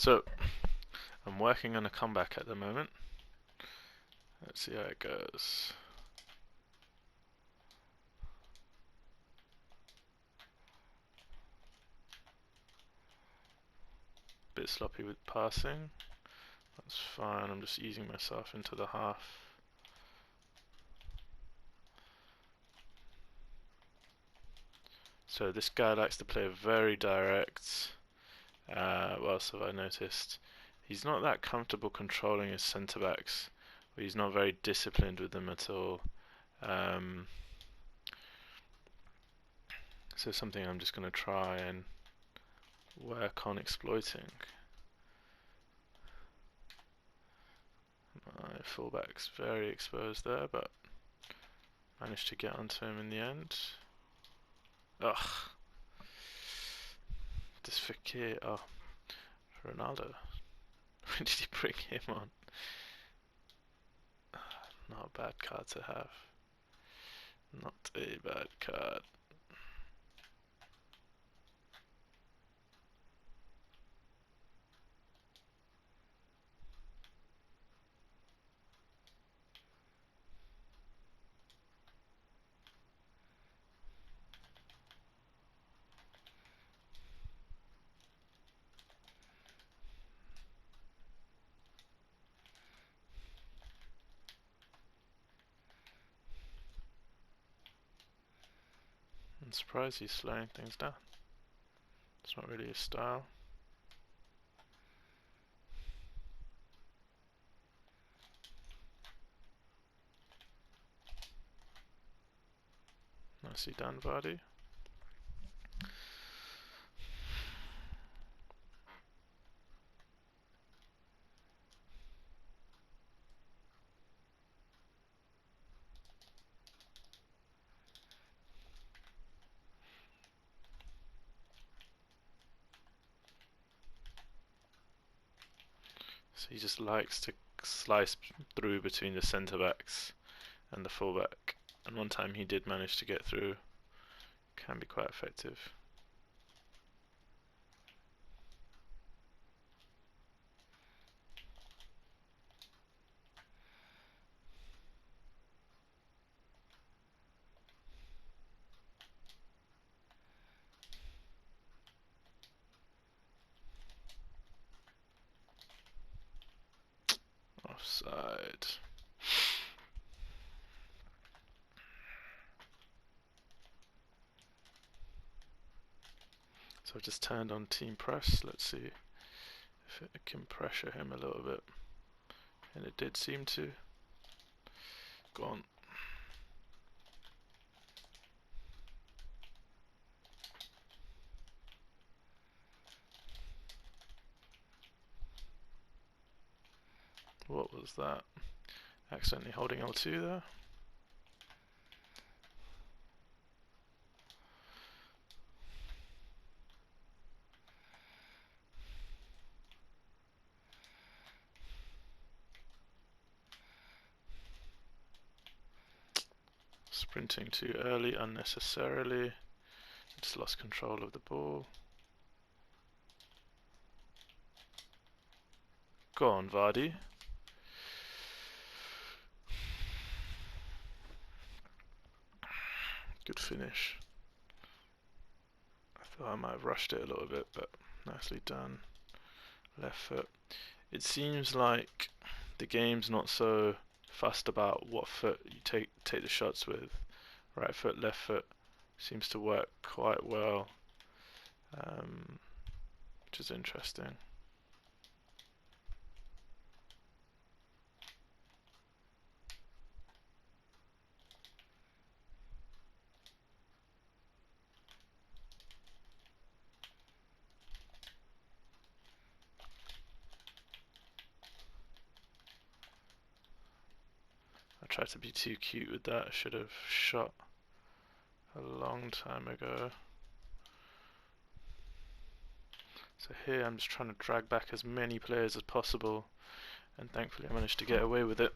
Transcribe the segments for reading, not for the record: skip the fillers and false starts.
So, I'm working on a comeback at the moment. Let's see how it goes. Bit sloppy with passing. That's fine, I'm just easing myself into the half. So this guy likes to play very direct. What else have I noticed? He's not that comfortable controlling his centre backs. He's not very disciplined with them at all. So something I'm just going to try and work on exploiting. My fullback's very exposed there, but managed to get onto him in the end. Ugh. This Fakir. Oh, Ronaldo. When did he bring him on? Not a bad card to have. Not a bad card. I'm surprised he's slowing things down. It's not really his style. Nicely done, Vardy. So he just likes to slice through between the centre backs and the fullback. And one time he did manage to get through. Can be quite effective. Offside. So I've just turned on team press. Let's see if it can pressure him a little bit. And it did seem to. Go on. What was that? Accidentally holding L2 there. Sprinting too early unnecessarily. Just lost control of the ball. Go on, Vardy. Good finish. I thought I might have rushed it a little bit, but nicely done. Left foot. It seems like the game's not so fussed about what foot you take the shots with. Right foot, left foot seems to work quite well, which is interesting. I tried to be too cute with that. I should have shot a long time ago. So here I'm just trying to drag back as many players as possible, and thankfully I managed to get away with it.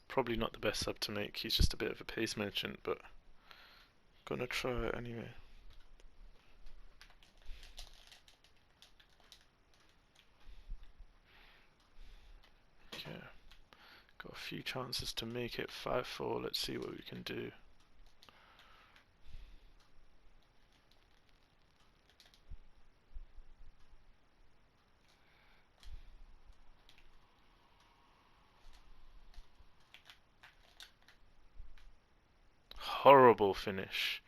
Probably not the best sub to make. He's just a bit of a pace merchant, but gonna try it anyway. Okay, got a few chances to make it 5-4. Let's see what we can do. Horrible finish.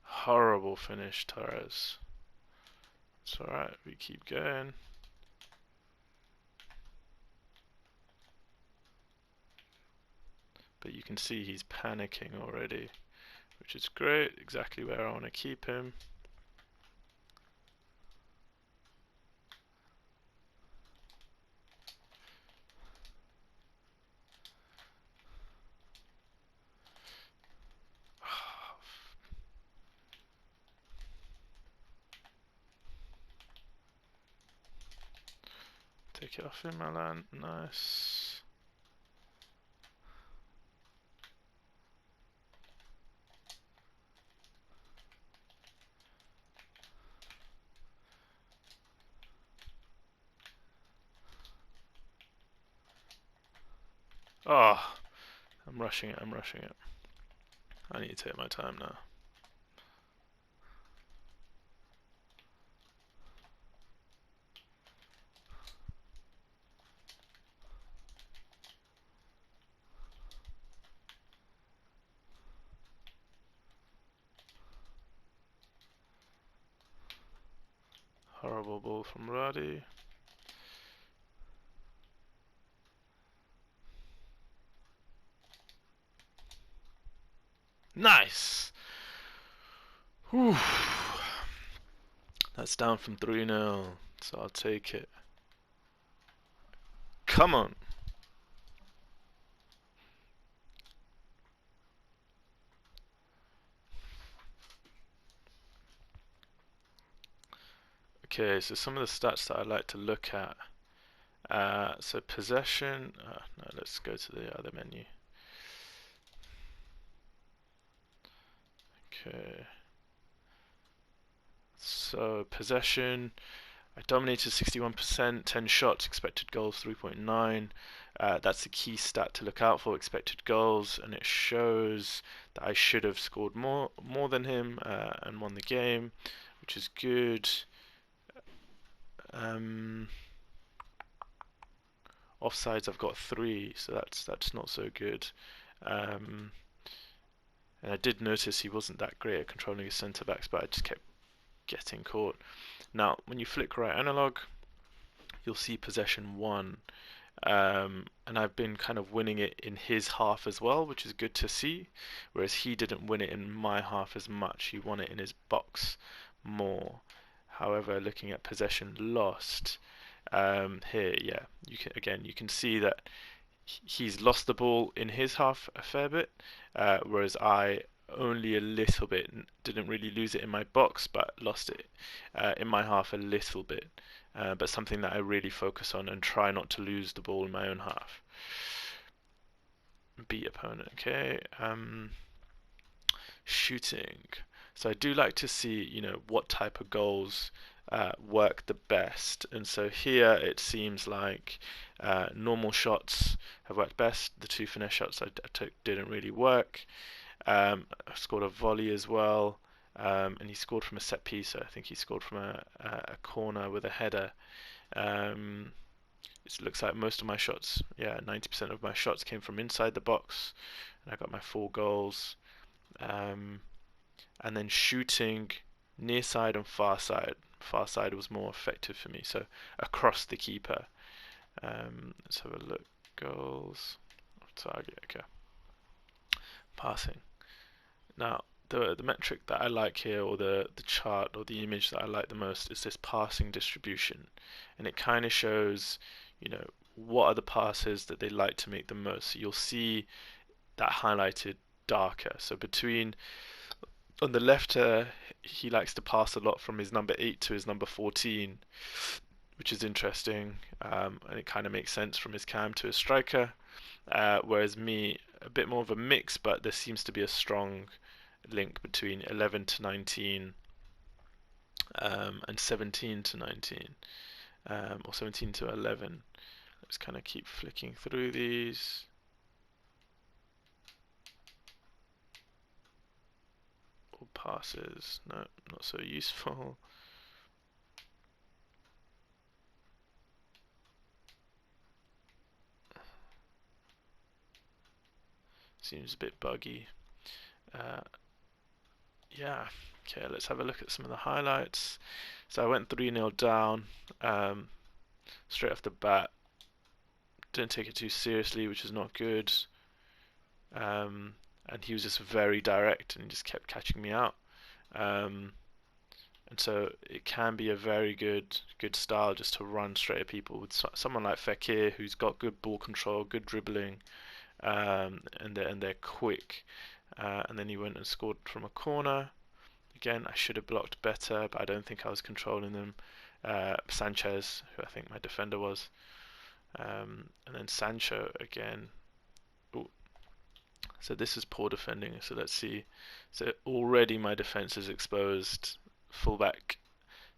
Horrible finish, Torres. It's alright, we keep going. But you can see he's panicking already, which is great, exactly where I want to keep him. Take it off him, Alan. Nice. Oh, I'm rushing it, I'm rushing it. I need to take my time now. Horrible ball from Radi. Nice! Whew. That's down from 3-0, so I'll take it. Come on! Okay, so some of the stats that I like to look at. So possession, no, let's go to the other menu. Okay. So possession, I dominated 61%, 10 shots, expected goals 3.9. That's a key stat to look out for, expected goals, and it shows that I should have scored more than him and won the game, which is good. Offsides I've got 3, so that's not so good. And I did notice he wasn't that great at controlling his centre backs, but I just kept getting caught. Now, when you flick right analog, you'll see possession 1. And I've been kind of winning it in his half as well, which is good to see. Whereas he didn't win it in my half as much. He won it in his box more. However, looking at possession lost, here, yeah, you can see that he's lost the ball in his half a fair bit, whereas I only a little bit. Didn't really lose it in my box, but lost it in my half a little bit. But something that I really focus on and try not to lose the ball in my own half. Beat opponent, okay. Shooting. So I do like to see, what type of goals work the best. And so here it seems like normal shots have worked best. The 2 finesse shots I took didn't really work. I scored a volley as well. And he scored from a set piece. So I think he scored from a corner with a header. It looks like most of my shots, 90% of my shots came from inside the box, and I got my 4 goals. And then shooting near side and far side. Far side was more effective for me, so across the keeper. Let's have a look. Goals, target, okay. Passing. Now, the metric that I like here, or the chart or the image that I like the most, is this passing distribution, and it kind of shows, what are the passes that they like to make the most. So you'll see that highlighted darker. So on the left, he likes to pass a lot from his number 8 to his number 14, which is interesting, and it kind of makes sense from his cam to his striker. whereas me, a bit more of a mix, but there seems to be a strong link between 11 to 19 and 17 to 19, or 17 to 11. Let's kind of keep flicking through these. All passes, no, not so useful. Seems a bit buggy. Yeah, okay, let's have a look at some of the highlights. So I went 3-0 down straight off the bat. Didn't take it too seriously, which is not good. And he was just very direct and just kept catching me out. And so it can be a very good style just to run straight at people with someone like Fekir, who's got good ball control, good dribbling, and they're quick. And then he went and scored from a corner. Again, I should have blocked better, but I don't think I was controlling them. Sanchez, who I think my defender was, and then Sancho again. Ooh. So this is poor defending. So let's see. So already my defense is exposed. Fullback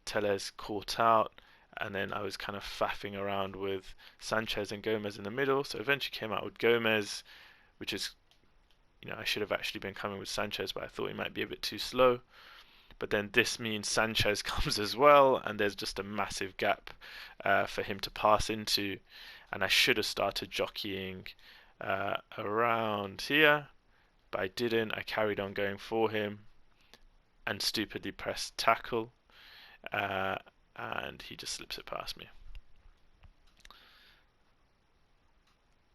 Teles caught out, and then I was kind of faffing around with Sanchez and Gomez in the middle. So eventually came out with Gomez, which is, I should have actually been coming with Sanchez, but I thought he might be a bit too slow. But then this means Sanchez comes as well, and there's just a massive gap for him to pass into. And I should have started jockeying around here, but I didn't. I carried on going for him and stupidly pressed tackle, and he just slips it past me.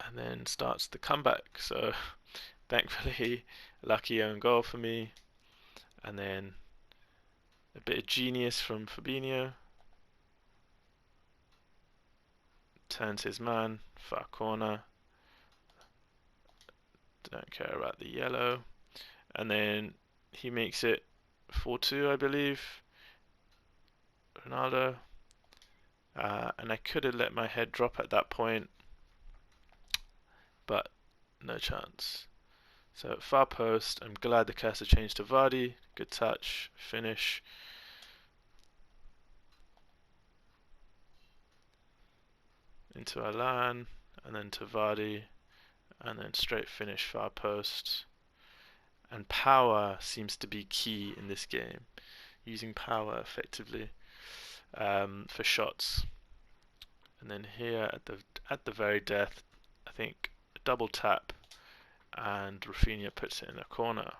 And then starts the comeback. So thankfully, lucky own goal for me. And then a bit of genius from Fabinho. Turns his man, far corner. Don't care about the yellow. And then he makes it 4-2, I believe. Ronaldo. And I could have let my head drop at that point, but no chance. So far post, I'm glad the cursor changed to Vardy. Good touch, finish. Into Alan, and then to Vardy, and then straight finish, far post. And power seems to be key in this game. Using power effectively for shots. And then here at the very death, I think a double tap, and Rafinha puts it in a corner.